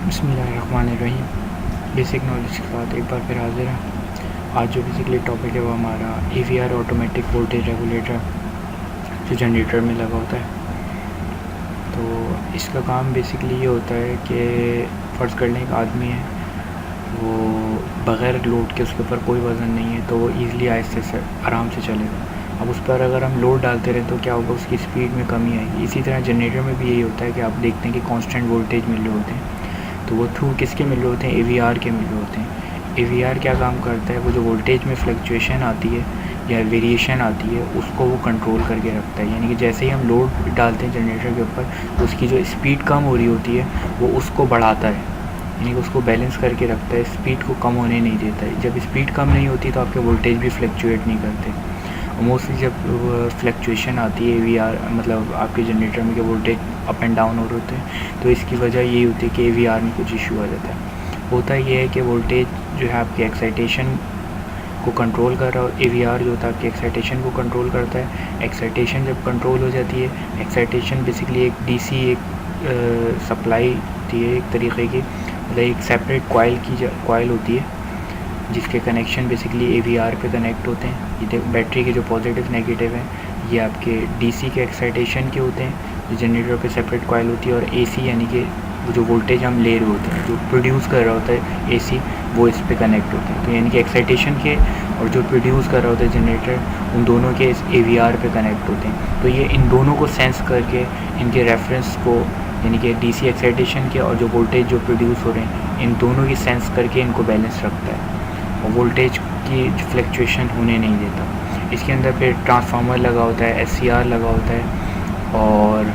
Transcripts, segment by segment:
बिस्मिल्लाहिर्रहमानिर्रहीम। Basic knowledge के साथ एक बार फिर हाजिर हैं। आज जो बेसिकली टॉपिक है वो हमारा EVR ऑटोमेटिक वोल्टेज रेगुलेटर जो जनरेटर में लगा होता है। तो इसका काम बेसिकली ये होता है कि फ़र्ज़ कर लें एक आदमी है, वो बग़ैर लोड के उसके ऊपर कोई वज़न नहीं है, तो वो ईज़िली आहिस्ते से आराम से चलेगा। अब उस पर अगर हम लोड डालते रहें तो क्या होगा, उसकी स्पीड में कमी आएगी। इसी तरह जनरेटर में भी यही होता है कि आप देखते हैं कि कांस्टेंट वोल्टेज मिल रहे होते हैं, तो वो थ्रू किसके मिल रहे होते हैं, AVR के मिल रहे होते हैं। AVR क्या काम करता है, वो जो वोल्टेज में फ्लक्चुएशन आती है या वेरिएशन आती है उसको वो कंट्रोल करके रखता है। यानी कि जैसे ही हम लोड डालते हैं जनरेटर के ऊपर, तो उसकी जो स्पीड कम हो रही होती है वो उसको बढ़ाता है, यानी कि उसको बैलेंस करके रखता है, स्पीड को कम होने नहीं देता है। जब स्पीड कम नहीं होती तो आपके वोल्टेज भी फ्लक्चुएट नहीं करते। मोस्टली जब फ्लक्चुएशन आती है AVR मतलब आपके जनरेटर में के वोल्टेज अप एंड डाउन हो रहे होते हैं, तो इसकी वजह यही होती है कि AVR में कुछ इशू आ जाता है। होता ये है कि वोल्टेज जो है आपकी एक्साइटेशन को कंट्रोल कर रहा है, AVR जो होता है आपकी एक्साइटेशन को कंट्रोल करता है। एक्साइटेशन जब कंट्रोल हो जाती है, एक्साइटेशन बेसिकली एक DC एक सप्लाई होती है एक तरीक़े की, मतलब एक सेपरेट कॉइल होती है जिसके कनेक्शन बेसिकली AVR पे कनेक्ट होते हैं। ये बैटरी के जो पॉजिटिव नेगेटिव हैं ये आपके DC के एक्साइटेशन के होते हैं, जो जनरेटर पे सेपरेट कॉइल होती है, और AC यानी कि जो वोल्टेज हम ले रहे होते हैं, जो प्रोड्यूस कर रहा होता है AC, वो इस पे कनेक्ट होते हैं। तो यानी कि एक्साइटेशन के और जो प्रोड्यूस कर रहा होता है जनरेटर, उन दोनों के इस AVR पे कनेक्ट होते हैं। तो ये इन दोनों को सेंस करके इनके रेफरेंस को, यानी कि DC एक्साइटेशन के और जो वोल्टेज जो प्रोड्यूस हो रहे हैं, इन दोनों की सेंस करके इनको बैलेंस रखता है और वोल्टेज की फ्लक्चुएशन होने नहीं देता। इसके अंदर फिर ट्रांसफार्मर लगा होता है, SCR लगा होता है और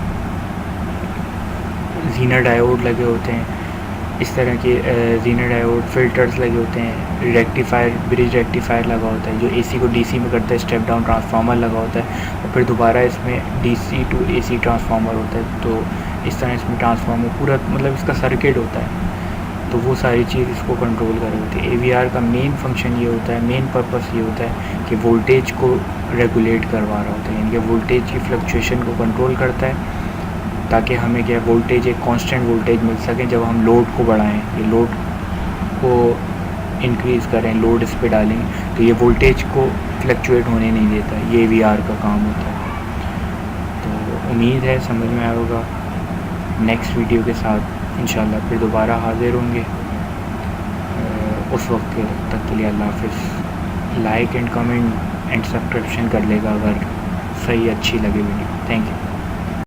ज़ीनर डायोड लगे होते हैं। इस तरह के ज़ीनर डायोड फ़िल्टर्स लगे होते हैं, रेक्टिफायर, ब्रिज रेक्टिफायर लगा होता है जो AC को DC में करता है, स्टेप डाउन ट्रांसफार्मर लगा होता है, और फिर दोबारा इसमें DC टू AC ट्रांसफार्मर होता है। तो इस तरह इसमें ट्रांसफार्मर पूरा मतलब इसका सर्किट होता है, तो वो सारी चीज़ इसको कंट्रोल कर रही होती है। AVR का मेन फंक्शन ये होता है, मेन पर्पस ये होता है कि वोल्टेज को रेगुलेट करवा रहा होता है, यानी कि वोल्टेज की फ्लक्चुएशन को कंट्रोल करता है ताकि हमें क्या वोल्टेज एक कांस्टेंट वोल्टेज मिल सके। जब हम लोड को बढ़ाएं, ये लोड को इंक्रीज़ करें, लोड इस पर डालें, तो ये वोल्टेज को फ्लक्चुएट होने नहीं देता। ये AVR का काम होता है। तो उम्मीद है समझ में आया होगा। नेक्स्ट वीडियो के साथ इंशाल्लाह फिर दोबारा हाज़िर होंगे। उस वक्त तक के लिए अल्लाह हाफ़िज़। Like and comment and subscription कर लेगा अगर सही अच्छी लगे वीडियो। Thank you.